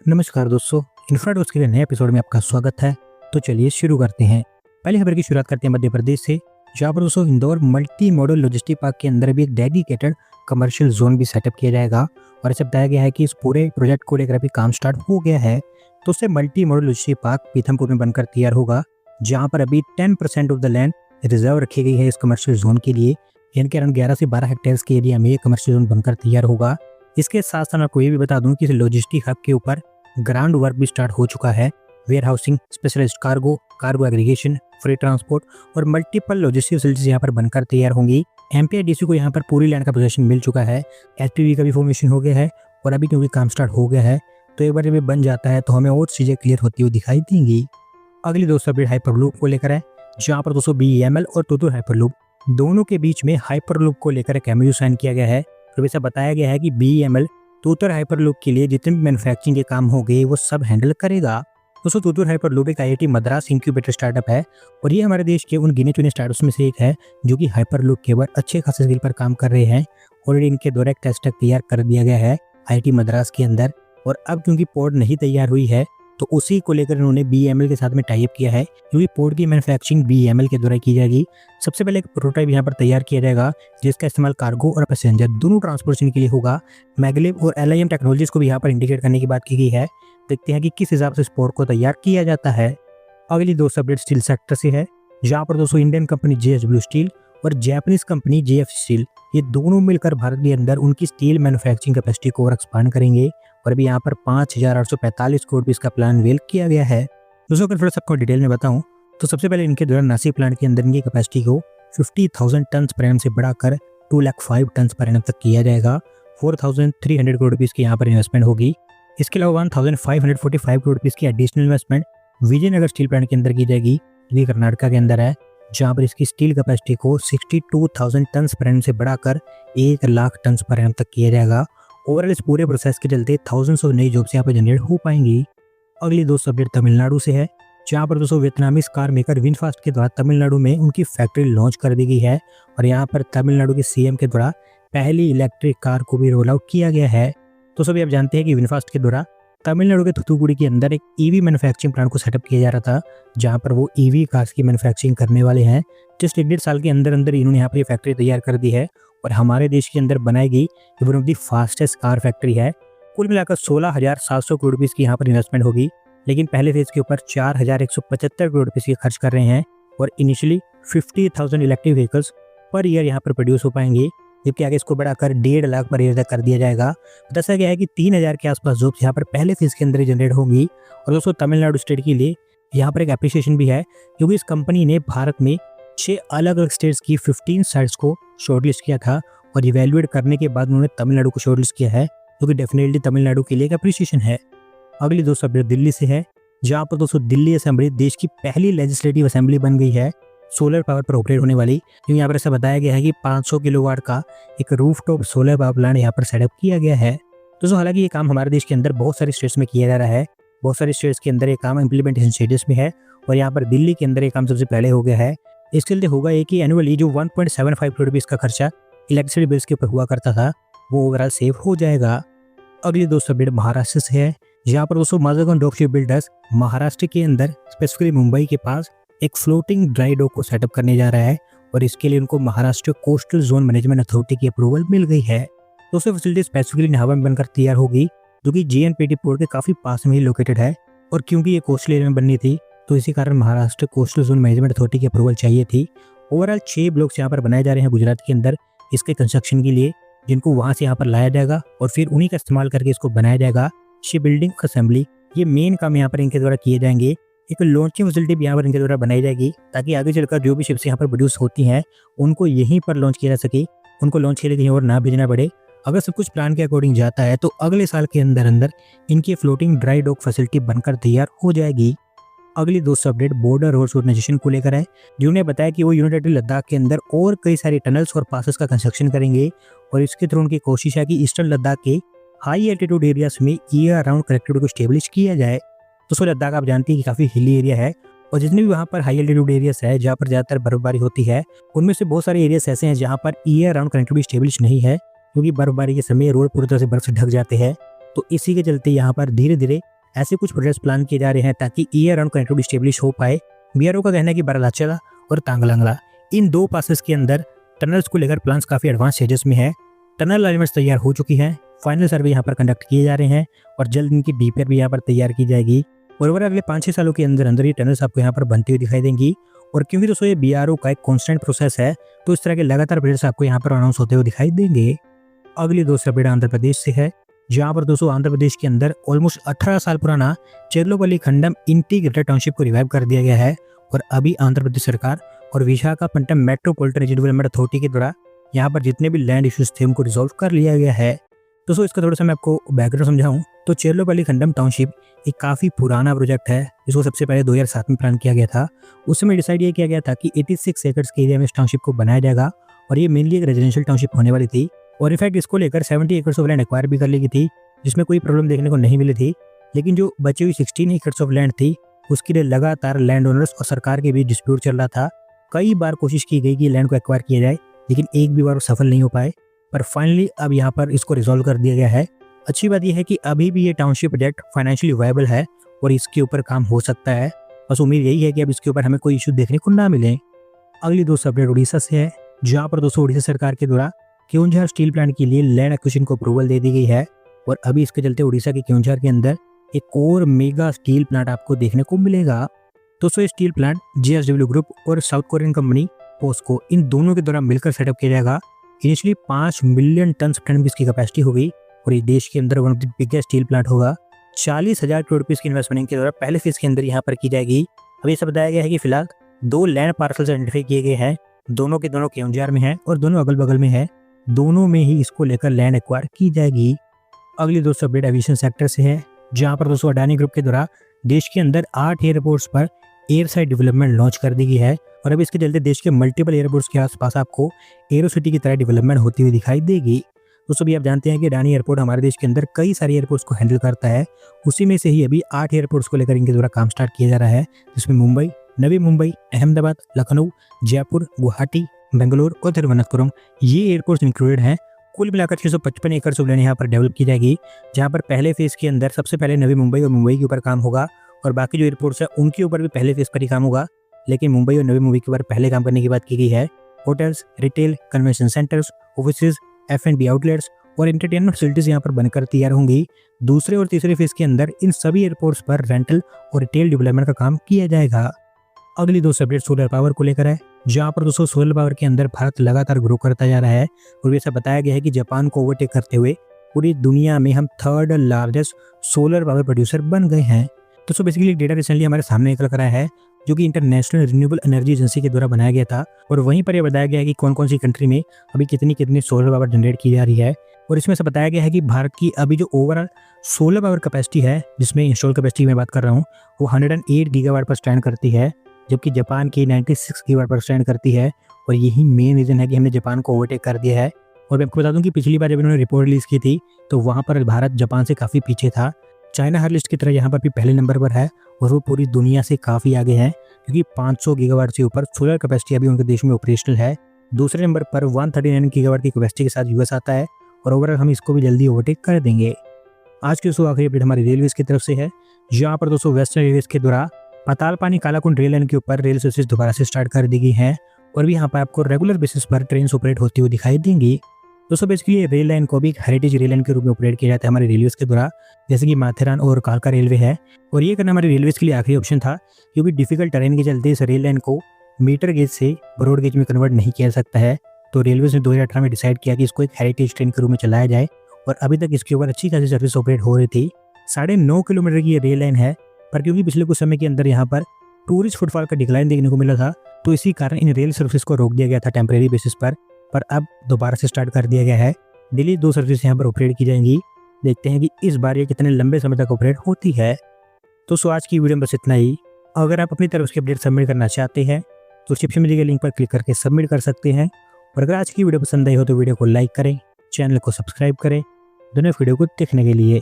नमस्कार दोस्तों, इन्फ्राडोज के नए एपिसोड में आपका स्वागत है। तो चलिए शुरू करते हैं। पहली खबर की शुरुआत करते हैं मध्य प्रदेश से, जहाँ पर दोस्तों Indore multi modal logistic park के अंदर भी एक डेडिकेटेड कमर्शियल जोन भी सेटअप किया जाएगा। और ऐसा बताया गया है कि इस पूरे प्रोजेक्ट को लेकर अभी काम स्टार्ट हो गया है। तो उससे multi modal logistic park Pithampur में बनकर तैयार होगा, जहाँ पर अभी 10% ऑफ द लैंड रिजर्व रखी गई है इस कमर्शियल जोन के लिए। इनके अराउंड 11 से 12 हेक्टेयर के एरिया में ये कमर्शियल जोन बनकर तैयार होगा। इसके साथ साथ आपको ये भी बता दूं कि इस लॉजिस्टिक हब के ऊपर ग्राउंड वर्क भी स्टार्ट हो चुका है। Warehousing, specialist cargo, cargo aggregation, free transport और मल्टीपल लॉजिस्टिक फैसिलिटीज यहाँ पर बनकर तैयार होंगी। एमपीआईडीसी को यहाँ पर पूरी लैंड का पोजीशन मिल चुका है। एचपीवी का भी फॉर्मेशन हो गया है और अभी क्योंकि काम स्टार्ट हो गया है, तो एक बार जब ये बन जाता है तो हमें और चीजें क्लियर होती हुई दिखाई देंगी। अगली दोस्तों अपडेट हाइपरलूप को लेकर है, जहाँ पर दोस्तों बीईएमएल और तूतुर हाइपरलूप दोनों के बीच में हाइपरलूप को लेकर एक एमओयू साइन किया गया है। तो ऐसा बताया गया है कि बीईएमएल तूतुर हाइपरलूप के लिए जितने भी मैन्युफैक्चरिंग के काम हो गए वो सब हैंडल करेगा। दोस्तों तूतुर हाइपरलूप एक आईआईटी मद्रास इंक्यूबेटर स्टार्टअप है और ये हमारे देश के उन गिने चुने स्टार्टअप्स में से एक है जो कि हाइपरलूप के ऊपर अच्छे खासे स्किल पर काम कर रहे हैं। ऑलरेडी इनके द्वारा एक टेस्ट तैयार कर दिया गया है आईआईटी मद्रास के अंदर, और अब क्योंकि पोर्ट नहीं तैयार हुई है तो उसी को लेकर इन्होंने बीईएमएल के साथ में टाई अप किया है, क्योंकि पोर्ट की मैन्युफैक्चरिंग बीईएमएल के द्वारा की जाएगी। सबसे पहले एक प्रोटोटाइप यहाँ पर तैयार किया जाएगा जिसका इस्तेमाल कार्गो और पैसेंजर दोनों ट्रांसपोर्टेशन के लिए होगा। मैग्लेव और एलआईएम टेक्नोलॉजीज को भी यहाँ पर इंटीग्रेट करने की बात की गई है। देखते हैं कि किस हिसाब से इस पोर्ट को तैयार किया जाता है। अगली दोस्तों अपडेट स्टील सेक्टर से है, जहाँ पर दोस्तों इंडियन कंपनी जेएसडब्ल्यू स्टील और जापानीज कंपनी जेएफसी स्टील ये दोनों मिलकर भारत के अंदर उनकी स्टील मैन्युफैक्चरिंग कैपेसिटी को और एक्सपांड करेंगे। और अभी यहाँ पर 5,845 करोड़ रुपए का प्लान वेल किया गया है। दोस्तों अगर थोड़ा सा आपको डिटेल में बताऊं तो सबसे पहले इनके द्वारा नासिक प्लांट के अंदर इनकी कैपेसिटी को 50,000 टन पर एनम से बढ़ाकर 205 टन पर एनम तक किया जाएगा। 4,300 करोड़ रुपीस की यहाँ पर इन्वेस्टमेंट होगी। इसके अलावा 1,545 करोड़ रुपीस की additional investment Vijayanagar steel plant के अंदर की जाएगी, जो कि कर्नाटका के अंदर है, जहाँ पर इसकी स्टील कैपेसिटी को 62,000 टन पर एनम से बढ़ाकर 1 लाख टन पर एनम तक किया जाएगा। ओवरऑल इस पूरे प्रोसेस के चलते थाउजेंड्स ऑफ नई जॉब्स यहाँ पर जनरेट हो पाएंगी। अगली दोस्तों अपडेट तमिलनाडु से है, जहाँ पर दोस्तों वियतनामीज कार मेकर विनफास्ट के द्वारा तमिलनाडु में उनकी फैक्ट्री लॉन्च कर दी गई है। और यहाँ पर तमिलनाडु के सीएम के द्वारा पहली इलेक्ट्रिक कार को भी रोल आउट किया गया है। तो सभी आप जानते हैं कि विनफास्ट के द्वारा तमिलनाडु के थुथुकुडी के अंदर एक ईवी मैन्युफैक्चरिंग प्लांट को सेटअप किया जा रहा था, जहाँ पर वो ईवी कार्स की मैन्युफैक्चरिंग करने वाले हैं। जस्ट 1.5 साल के अंदर अंदर इन्होंने यहाँ पर ये फैक्ट्री तैयार कर दी है और हमारे देश के अंदर बनाई गई one of the fastest car factory है। कुल मिलाकर 16,700 करोड़ रुपीस की यहाँ पर इन्वेस्टमेंट होगी, लेकिन पहले फेज के ऊपर 4,175 करोड़ रुपीस की खर्च कर रहे हैं। और initially 50,000 electric vehicles per year यहाँ पर प्रोड्यूस हो पाएंगे, जबकि आगे इसको बढ़ाकर 1.5 लाख पर ईयर तक कर दिया जाएगा। बताया गया है कि 3,000 के आसपास जॉब्स यहाँ पर पहले फेज के अंदर ही जनरेट होंगी। और दोस्तों तमिलनाडु स्टेट के लिए यहाँ पर एक एप्रिसिएशन भी है, क्योंकि इस कंपनी ने भारत में 6 अलग अलग स्टेट्स की 15 साइट्स को शॉर्टलिस्ट किया था और इवेल्युएट करने के बाद उन्होंने तमिलनाडु को शॉर्टलिस्ट किया है, जो कि डेफिनेटली तमिलनाडु के लिए एक अप्रिसिएशन है। अगली दोस्तों अपडेट दिल्ली से है, जहाँ पर दोस्तों दिल्ली असेंबली देश की पहली लेजिस्लेटिव असेंबली बन गई है सोलर पावर पर ऑपरेट होने वाली। क्योंकि यहाँ पर ऐसा बताया गया है कि 500 किलोवाट का एक रूफटॉप सोलर पावर प्लांट यहाँ पर सेटअप किया गया है। दोस्तों हालांकि ये काम हमारे देश के अंदर बहुत सारे स्टेट्स में किया जा रहा है, बहुत सारे स्टेट्स के अंदर ये काम इम्प्लीमेंटेशन स्टेटस में है, और यहाँ पर दिल्ली के अंदर ये काम सबसे पहले हो गया है। इसके लिए होगा ये कि एनुअली जो 1.75 करोड़ रुपीस का खर्चा इलेक्ट्रिसिटी बिल्स के ऊपर हुआ करता था वो ओवरऑल सेव हो जाएगा। अगली दोस्तों अपडेट महाराष्ट्र से है, जहाँ पर दोस्तों माजागन डॉकशिप बिल्डर्स महाराष्ट्र के अंदर स्पेसिफिकली मुंबई के पास एक फ्लोटिंग ड्राई डॉक को सेटअप करने जा रहा है, और इसके लिए उनको Maharashtra coastal zone management authority की अप्रूवल मिल गई है। दोस्तों फैसिलिटी स्पेसिफिकली नाहवा में बनकर तैयार होगी, जो कि जीएनपीटी पोर्ट के काफी पास में ही लोकेटेड है। और क्योंकि ये कोस्टल एरिया में बननी थी तो इसी कारण Maharashtra coastal zone management authority की अप्रूवल चाहिए थी। ओवरऑल 6 ब्लॉक्स यहाँ पर बनाए जा रहे हैं गुजरात के अंदर इसके कंस्ट्रक्शन के लिए, जिनको वहां से यहाँ पर लाया जाएगा और फिर उन्हीं का इस्तेमाल करके इसको बनाया जाएगा। शिप बिल्डिंग असेंबली ये मेन काम यहाँ पर इनके द्वारा किए जाएंगे। एक लॉन्चिंग फैसिलिटी भी यहाँ पर इनके द्वारा बनाई जाएगी, ताकि आगे चलकर जो भी शिप्स यहाँ पर प्रोड्यूस होती हैं उनको यहीं पर लॉन्च किया जा सके, उनको लॉन्च के लिए कहीं और ना भेजना पड़े। अगर सब कुछ प्लान के अकॉर्डिंग जाता है तो अगले साल के अंदर अंदर इनकी फ्लोटिंग ड्राई डॉक फैसिलिटी बनकर तैयार हो जाएगी। अगली दोस्तों अपडेट बॉर्डर रोड्स ऑर्गेनाइजेशन को लेकर है, जिन्होंने बताया कि वो यूनाइटेड लद्दाख के अंदर और कई सारे टनल्स और पासेस का कंस्ट्रक्शन करेंगे, और इसके थ्रू उनकी कोशिश है कि ईस्टर्न लद्दाख के हाई एल्टीट्यूड एरियाज में ईयर अराउंड कनेक्टिविटी को स्टेब्लिश किया जाए। दोस्तों लद्दाख आप जानते हैं कि काफी हिली एरिया है, और जितने भी वहाँ पर हाई एल्टीट्यूड एरियाज है जहाँ पर ज्यादातर बर्फबारी होती है, उनमें से बहुत सारे एरियाज ऐसे हैं जहाँ per year around connectivity establish नहीं है, क्योंकि बर्फबारी के समय रोड पूरी तरह से बर्फ से ढक जाते हैं। तो इसी के चलते यहाँ पर धीरे धीरे ऐसे कुछ प्रोजेक्ट्स प्लान किए जा रहे हैं ताकि ईयर राउंड कनेक्टिविटी स्टेब्लिश हो पाए। बीआरओ का कहना है कि बारालाचला और तांगलंगला इन 2 पासेस के अंदर टनल्स को लेकर प्लान्स काफ़ी एडवांस स्टेजेस में है। टनल अलाइनमेंट्स तैयार हो चुकी हैं, फाइनल सर्वे यहाँ पर कंडक्ट किए जा रहे हैं और जल्द इनकी डीपीआर भी यहाँ पर तैयार की जाएगी। और ओवरऑल अगले 5-6 सालों के अंदर अंदर ये टनल्स आपको यहाँ पर बनती हुई दिखाई देंगी। और क्योंकि दोस्तों ये बीआरओ का एक कॉन्स्टेंट प्रोसेस है, तो इस तरह के लगातार अपडेट्स आपको यहाँ पर अनाउंस होते हुए दिखाई देंगे। अगली दोस्त अपडेट आंध्र प्रदेश से है, जहाँ पर दोस्तों आंध्र प्रदेश के अंदर ऑलमोस्ट 18 साल पुराना चेर्लोपल्ली खंडम इंटीग्रेटेड टाउनशिप को रिवाइव कर दिया गया है। और अभी आंध्र प्रदेश सरकार और Visakhapatnam metropolitan region development authority के द्वारा यहाँ पर जितने भी लैंड इश्यूज थे उनको रिजॉल्व कर लिया गया है। दोस्तों इसका थोड़ा सा मैं आपको बैकग्राउंड समझाऊं तो चेर्लोपल्ली खंडम टाउनशिप एक काफ़ी पुराना प्रोजेक्ट है, जिसको सबसे पहले 2007 में प्लान किया गया था। उस समय डिसाइड ये किया गया था कि 86 एकड़ के एरिया में इस टाउनशिप को बनाया जाएगा और ये मेनली एक रेजिडेंशियल टाउनशिप होने वाली थी। और इनफैक्ट इसको लेकर 70 एकड़ ऑफ लैंड एक्वायर भी कर ली गई थी, जिसमें कोई प्रॉब्लम देखने को नहीं मिली थी। लेकिन जो बची हुई 16 एकड़ ऑफ लैंड थी उसके लिए लगातार लैंड ओनर्स और सरकार के बीच डिस्प्यूट चल रहा था। कई बार कोशिश की गई कि लैंड को एक्वायर किया जाए, लेकिन एक भी बार सफल नहीं हो पाए। पर फाइनली अब यहाँ पर इसको रिजॉल्व कर दिया गया है। अच्छी बात यह है कि अभी भी ये टाउनशिप प्रोजेक्ट फाइनेंशियली वायबल है और इसके ऊपर काम हो सकता है। बस उम्मीद यही है कि अब इसके ऊपर हमें कोई इशू देखने को ना मिले। अगली दोस्त अपडेट उड़ीसा से है, जहाँ पर दोस्तों उड़ीसा सरकार के द्वारा केओंझार स्टील प्लांट के लिए लैंड एक्विजिशन को अप्रूवल दे दी गई है। और अभी इसके चलते उड़ीसा के केओंझार के अंदर एक और मेगा स्टील प्लांट आपको देखने को मिलेगा। दोस्तों ये स्टील प्लांट JSW ग्रुप और साउथ कोरियन कंपनी पोस्को इन दोनों के द्वारा मिलकर सेटअप किया जाएगा। इनिशियली 5 मिलियन टन टन की इसकी कैपेसिटी होगी और ये देश के अंदर one of the biggest steel plant होगा। 40,000 करोड़ रुपये की इन्वेस्टमेंट के द्वारा पहले फेज के अंदर यहाँ पर की जाएगी। अभी ऐसा बताया गया है कि फिलहाल 2 लैंड पार्सल्स आइडेंटिफाई किए गए हैं, दोनों के दोनों केओंझार में है और दोनों अगल बगल में है। दोनों में ही इसको लेकर लैंड एक्वायर की जाएगी। अगली दोस्तों अपडेट एविएशन सेक्टर से है, जहाँ पर दोस्तों अडानी ग्रुप के द्वारा देश के अंदर 8 एयरपोर्ट्स पर एयर साइड डेवलपमेंट लॉन्च कर दी गई है। और अभी इसके चलते देश के मल्टीपल एयरपोर्ट्स के आसपास आपको एरो सिटी की तरह डेवलपमेंट होती हुई दिखाई देगी। दोस्तों भी आप जानते हैं कि अडानी एयरपोर्ट हमारे देश के अंदर कई सारे एयरपोर्ट्स को हैंडल करता है। उसी में से ही अभी 8 एयरपोर्ट्स को लेकर इनके द्वारा काम स्टार्ट किया जा रहा है, जिसमें मुंबई, नवी मुंबई, अहमदाबाद, लखनऊ, जयपुर, गुवाहाटी, बेंगलुरु और तिरुवनंतपुरम ये एयरपोर्ट्स इंक्लूडेड हैं। कुल मिलाकर 655 एकड़ ऑफ लैंड यहाँ पर डेवलप की जाएगी, जहाँ पर पहले फेज के अंदर सबसे पहले नवी मुंबई और मुंबई के ऊपर काम होगा और बाकी जो एयरपोर्ट्स है उनके ऊपर भी पहले फेज पर ही काम होगा। लेकिन मुंबई और नवी मुंबई के ऊपर पहले काम करने की बात की गई है। Hotels, retail, convention centres, offices, F&B outlets और एंटरटेनमेंट फैसिलिटीज यहाँ पर बनकर तैयार होंगी। दूसरे और तीसरे फेज के अंदर इन सभी एयरपोर्ट्स पर रेंटल और रिटेल डेवलपमेंट का काम किया जाएगा। अगली दोस्तों अपडेट सोलर पावर को लेकर है, जहाँ पर दोस्तों सोलर पावर के अंदर भारत लगातार ग्रो करता जा रहा है और ऐसा बताया गया है कि जापान को ओवरटेक करते हुए पूरी दुनिया में हम 3rd largest solar power producer बन गए हैं। दोस्तों बेसिकली डेटा रिसेंटली हमारे सामने निकल कर आया है, जो कि इंटरनेशनल रिन्यूएबल एनर्जी एजेंसी के द्वारा बनाया गया था और वहीं पर यह बताया गया है कि कौन कौन सी कंट्री में अभी कितनी सोलर पावर जनरेट की जा रही है। और इसमें से बताया गया है कि भारत की अभी जो ओवरऑल सोलर पावर कैपेसिटी है, जिसमें इंस्टॉल कैपेसिटी में बात कर रहा हूँ, वो 108 गीगावाट पर स्टैंड करती है, जबकि जापान की 96 गीगावाट पर स्टैंड करती है। और यही मेन रीजन है कि हमने जापान को ओवरटेक कर दिया है। और मैं आपको बता दूं कि पिछली बार जब इन्होंने रिपोर्ट रिलीज की थी तो वहाँ पर भारत जापान से काफ़ी पीछे था। चाइना हर लिस्ट की तरह यहाँ पर भी पहले नंबर पर है और वो पूरी दुनिया से काफ़ी आगे है, क्योंकि 500 गीगावाट से ऊपर सोलर कैपेसिटी अभी उनके देश में ऑपरेशनल है। दूसरे नंबर पर 139 गीगावाट की कैपेसिटी के साथ यूएस आता है और ओवरऑल हम इसको भी जल्दी ओवरटेक कर देंगे। आज की दोस्तों आखिरी अपडेट हमारी रेलवेज की तरफ से है, जहाँ पर दोस्तों वेस्टर्न रेलवेज के द्वारा पातालपानी कालाकुंड रेल लाइन के ऊपर रेल सर्विस दोबारा से स्टार्ट कर दी गई है और भी यहाँ पर आपको रेगुलर बेसिस पर ट्रेन ऑपरेट होती हुई दिखाई देंगी। दोस्तों बेसिकली ये रेल लाइन को भी एक हेरिटेज रेल लाइन के रूप में ऑपरेट किया जाता है हमारे रेलवेज के द्वारा, जैसे कि माथेरान और कालका रेलवे है। और ये करना हमारे रेलवेज के लिए आखिरी ऑप्शन था, क्योंकि डिफिकल्ट टेरेन के चलते इस रेल लाइन को मीटर गेज से ब्रॉड गेज में कन्वर्ट नहीं किया जा सकता है। तो रेलवेज ने 2018 में डिसाइड किया कि इसको एक हेरिटेज ट्रेन के रूप में चलाया जाए और अभी तक इसके ऊपर अच्छी खासी सर्विस ऑपरेट हो रही थी। 9.5 किलोमीटर की ये रेल लाइन है, पर क्योंकि पिछले कुछ समय के अंदर यहाँ पर टूरिस्ट फुटफॉल का डिक्लाइन देखने को मिला था, तो इसी कारण इन रेल सर्विस को रोक दिया गया था टेम्परेरी बेसिस पर अब दोबारा से स्टार्ट कर दिया गया है। डेली 2 सर्विस यहाँ पर ऑपरेट की जाएंगी। देखते हैं कि इस बार ये कितने लंबे समय तक ऑपरेट होती है। तो आज की वीडियो में बस इतना ही। अगर आप अपनी तरफ से अपडेट सबमिट करना चाहते हैं तो डिस्क्रिप्शन में दिए गए लिंक पर क्लिक करके सबमिट कर सकते हैं। और अगर आज की वीडियो पसंद आई हो तो वीडियो को लाइक करें, चैनल को सब्सक्राइब करें। दोनों वीडियो को देखने के लिए